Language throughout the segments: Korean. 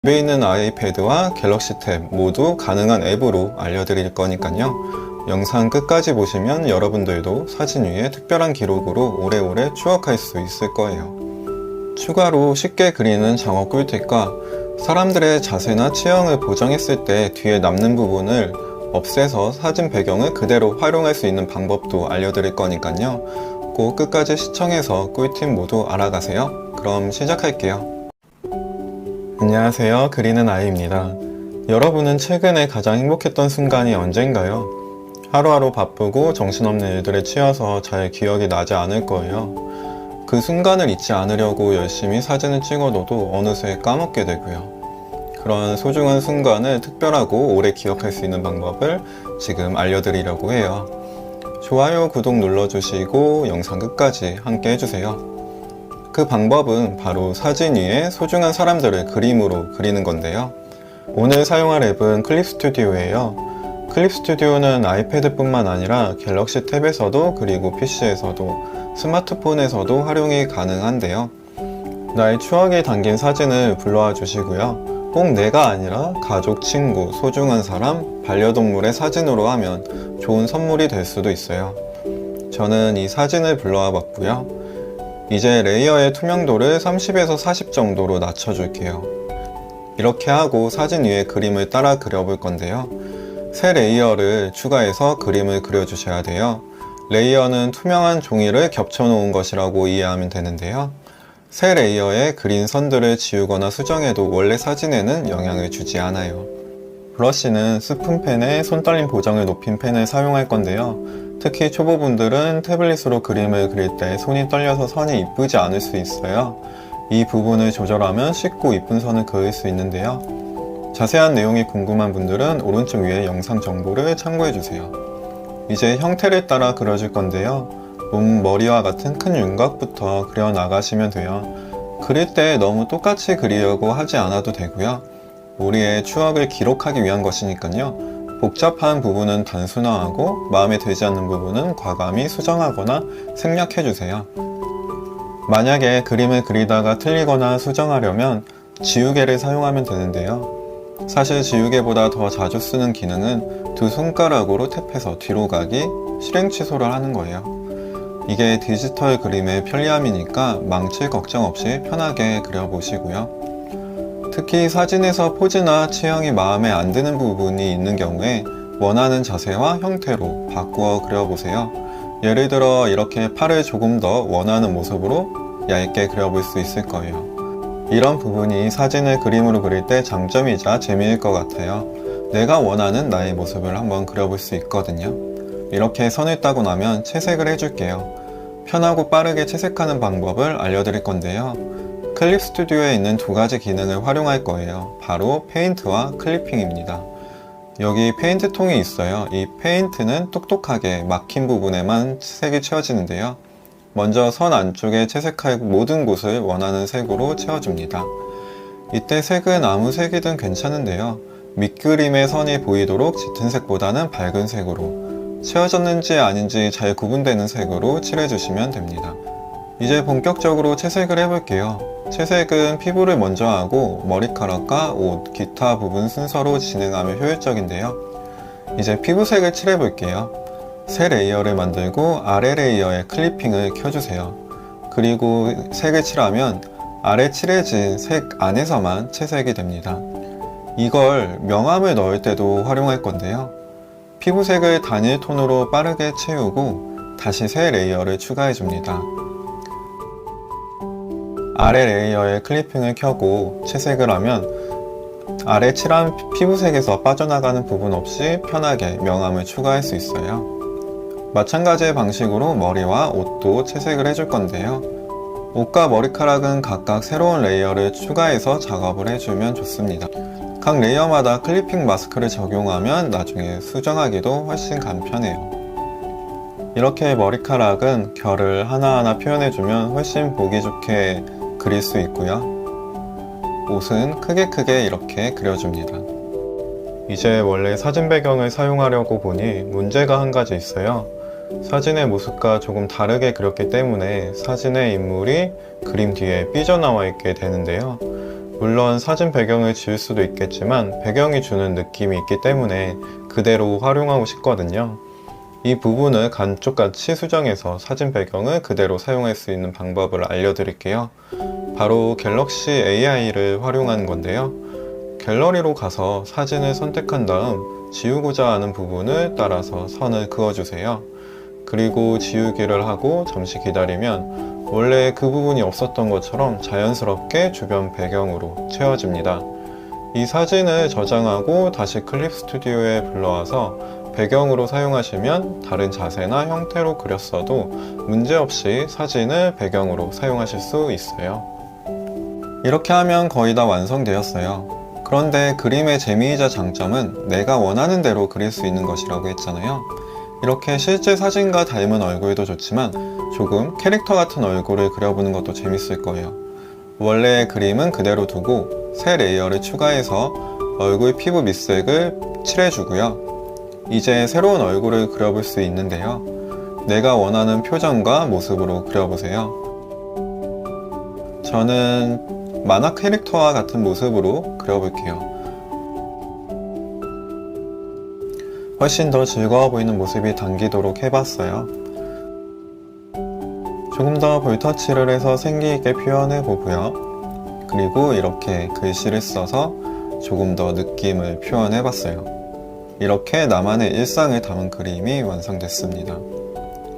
집에 있는 아이패드와 갤럭시 탭 모두 가능한 앱으로 알려드릴 거니까요. 영상 끝까지 보시면 여러분들도 사진 위에 특별한 기록으로 오래오래 추억할 수 있을 거예요. 추가로 쉽게 그리는 장어 꿀팁과 사람들의 자세나 체형을 보정했을 때 뒤에 남는 부분을 없애서 사진 배경을 그대로 활용할 수 있는 방법도 알려드릴 거니까요. 꼭 끝까지 시청해서 꿀팁 모두 알아가세요. 그럼 시작할게요. 안녕하세요. 그리는 아이입니다. 여러분은 최근에 가장 행복했던 순간이 언젠가요? 하루하루 바쁘고 정신없는 일들에 치여서 잘 기억이 나지 않을 거예요. 그 순간을 잊지 않으려고 열심히 사진을 찍어둬도 어느새 까먹게 되고요. 그런 소중한 순간을 특별하고 오래 기억할 수 있는 방법을 지금 알려드리려고 해요. 좋아요, 구독 눌러주시고 영상 끝까지 함께 해주세요. 그 방법은 바로 사진 위에 소중한 사람들을 그림으로 그리는 건데요. 오늘 사용할 앱은 클립 스튜디오예요. 클립 스튜디오는 아이패드뿐만 아니라 갤럭시 탭에서도 그리고 PC에서도 스마트폰에서도 활용이 가능한데요. 나의 추억이 담긴 사진을 불러와 주시고요. 꼭 내가 아니라 가족, 친구, 소중한 사람, 반려동물의 사진으로 하면 좋은 선물이 될 수도 있어요. 저는 이 사진을 불러와 봤고요. 이제 레이어의 투명도를 30에서 40 정도로 낮춰줄게요. 이렇게 하고 사진 위에 그림을 따라 그려볼 건데요. 새 레이어를 추가해서 그림을 그려주셔야 돼요. 레이어는 투명한 종이를 겹쳐놓은 것이라고 이해하면 되는데요. 새 레이어에 그린 선들을 지우거나 수정해도 원래 사진에는 영향을 주지 않아요. 브러쉬는 스푼펜에 손떨림 보정을 높인 펜을 사용할 건데요. 특히 초보분들은 태블릿으로 그림을 그릴 때 손이 떨려서 선이 이쁘지 않을 수 있어요. 이 부분을 조절하면 쉽고 이쁜 선을 그을 수 있는데요. 자세한 내용이 궁금한 분들은 오른쪽 위에 영상 정보를 참고해주세요. 이제 형태를 따라 그려줄 건데요. 몸, 머리와 같은 큰 윤곽부터 그려 나가시면 돼요. 그릴 때 너무 똑같이 그리려고 하지 않아도 되고요. 우리의 추억을 기록하기 위한 것이니까요. 복잡한 부분은 단순화하고 마음에 들지 않는 부분은 과감히 수정하거나 생략해주세요. 만약에 그림을 그리다가 틀리거나 수정하려면 지우개를 사용하면 되는데요. 사실 지우개보다 더 자주 쓰는 기능은 두 손가락으로 탭해서 뒤로 가기, 실행 취소를 하는 거예요. 이게 디지털 그림의 편리함이니까 망칠 걱정 없이 편하게 그려보시고요. 특히 사진에서 포즈나 체형이 마음에 안 드는 부분이 있는 경우에 원하는 자세와 형태로 바꾸어 그려보세요. 예를 들어 이렇게 팔을 조금 더 원하는 모습으로 얇게 그려볼 수 있을 거예요. 이런 부분이 사진을 그림으로 그릴 때 장점이자 재미일 것 같아요. 내가 원하는 나의 모습을 한번 그려볼 수 있거든요. 이렇게 선을 따고 나면 채색을 해줄게요. 편하고 빠르게 채색하는 방법을 알려드릴 건데요. 클립 스튜디오에 있는 두 가지 기능을 활용할 거예요. 바로 페인트와 클리핑입니다. 여기 페인트 통이 있어요. 이 페인트는 똑똑하게 막힌 부분에만 색이 채워지는데요. 먼저 선 안쪽에 채색할 모든 곳을 원하는 색으로 채워줍니다. 이때 색은 아무 색이든 괜찮은데요. 밑그림의 선이 보이도록 짙은 색보다는 밝은 색으로, 채워졌는지 아닌지 잘 구분되는 색으로 칠해주시면 됩니다. 이제 본격적으로 채색을 해볼게요. 채색은 피부를 먼저 하고 머리카락과 옷, 기타 부분 순서로 진행하면 효율적인데요. 이제 피부색을 칠해볼게요. 새 레이어를 만들고 아래 레이어에 클리핑을 켜주세요. 그리고 색을 칠하면 아래 칠해진 색 안에서만 채색이 됩니다. 이걸 명암을 넣을 때도 활용할 건데요. 피부색을 단일 톤으로 빠르게 채우고 다시 새 레이어를 추가해줍니다. 아래 레이어에 클리핑을 켜고 채색을 하면 아래 칠한 피부색에서 빠져나가는 부분 없이 편하게 명암을 추가할 수 있어요. 마찬가지의 방식으로 머리와 옷도 채색을 해줄 건데요. 옷과 머리카락은 각각 새로운 레이어를 추가해서 작업을 해주면 좋습니다. 각 레이어마다 클리핑 마스크를 적용하면 나중에 수정하기도 훨씬 간편해요. 이렇게 머리카락은 결을 하나하나 표현해주면 훨씬 보기 좋게 그릴 수 있고요. 옷은 크게 이렇게 그려줍니다. 이제 원래 사진 배경을 사용하려고 보니 문제가 한 가지 있어요. 사진의 모습과 조금 다르게 그렸기 때문에 사진의 인물이 그림 뒤에 삐져나와 있게 되는데요. 물론 사진 배경을 지울 수도 있겠지만 배경이 주는 느낌이 있기 때문에 그대로 활용하고 싶거든요. 이 부분을 감쪽같이 수정해서 사진 배경을 그대로 사용할 수 있는 방법을 알려드릴게요. 바로 갤럭시 AI를 활용하는 건데요. 갤러리로 가서 사진을 선택한 다음 지우고자 하는 부분을 따라서 선을 그어주세요. 그리고 지우기를 하고 잠시 기다리면 원래 그 부분이 없었던 것처럼 자연스럽게 주변 배경으로 채워집니다. 이 사진을 저장하고 다시 클립 스튜디오에 불러와서 배경으로 사용하시면 다른 자세나 형태로 그렸어도 문제없이 사진을 배경으로 사용하실 수 있어요. 이렇게 하면 거의 다 완성되었어요. 그런데 그림의 재미이자 장점은 내가 원하는 대로 그릴 수 있는 것이라고 했잖아요. 이렇게 실제 사진과 닮은 얼굴도 좋지만 조금 캐릭터 같은 얼굴을 그려보는 것도 재밌을 거예요. 원래의 그림은 그대로 두고 새 레이어를 추가해서 얼굴 피부 밑색을 칠해주고요. 이제 새로운 얼굴을 그려볼 수 있는데요. 내가 원하는 표정과 모습으로 그려보세요. 저는 만화 캐릭터와 같은 모습으로 그려볼게요. 훨씬 더 즐거워 보이는 모습이 당기도록 해봤어요. 조금 더 볼터치를 해서 생기있게 표현해 보고요. 그리고 이렇게 글씨를 써서 조금 더 느낌을 표현해 봤어요. 이렇게 나만의 일상을 담은 그림이 완성됐습니다.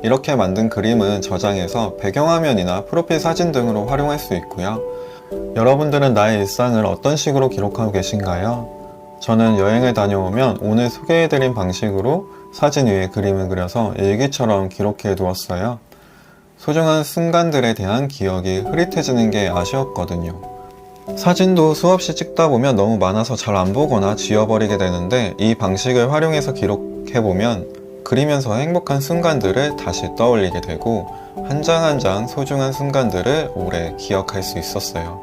이렇게 만든 그림은 저장해서 배경화면이나 프로필 사진 등으로 활용할 수 있고요. 여러분들은 나의 일상을 어떤 식으로 기록하고 계신가요? 저는 여행을 다녀오면 오늘 소개해드린 방식으로 사진 위에 그림을 그려서 일기처럼 기록해 두었어요. 소중한 순간들에 대한 기억이 흐릿해지는 게 아쉬웠거든요. 사진도 수없이 찍다 보면 너무 많아서 잘 안 보거나 지워버리게 되는데 이 방식을 활용해서 기록해보면 그리면서 행복한 순간들을 다시 떠올리게 되고 한 장 한 장 소중한 순간들을 오래 기억할 수 있었어요.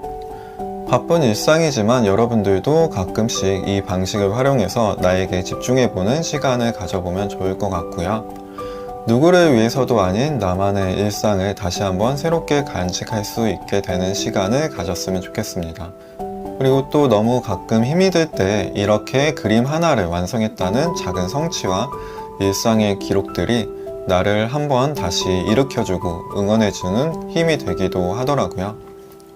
바쁜 일상이지만 여러분들도 가끔씩 이 방식을 활용해서 나에게 집중해보는 시간을 가져보면 좋을 것 같고요. 누구를 위해서도 아닌 나만의 일상을 다시 한번 새롭게 간직할 수 있게 되는 시간을 가졌으면 좋겠습니다. 그리고 또 너무 가끔 힘이 들 때 이렇게 그림 하나를 완성했다는 작은 성취와 일상의 기록들이 나를 한번 다시 일으켜주고 응원해주는 힘이 되기도 하더라고요.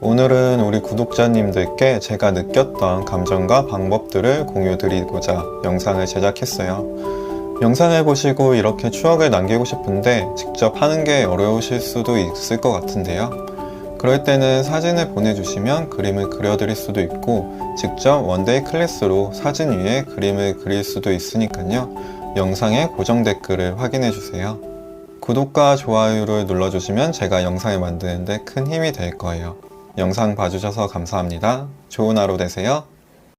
오늘은 우리 구독자님들께 제가 느꼈던 감정과 방법들을 공유드리고자 영상을 제작했어요. 영상을 보시고 이렇게 추억을 남기고 싶은데 직접 하는 게 어려우실 수도 있을 것 같은데요. 그럴 때는 사진을 보내주시면 그림을 그려드릴 수도 있고 직접 원데이 클래스로 사진 위에 그림을 그릴 수도 있으니까요. 영상의 고정 댓글을 확인해주세요. 구독과 좋아요를 눌러주시면 제가 영상을 만드는데 큰 힘이 될 거예요. 영상 봐주셔서 감사합니다. 좋은 하루 되세요.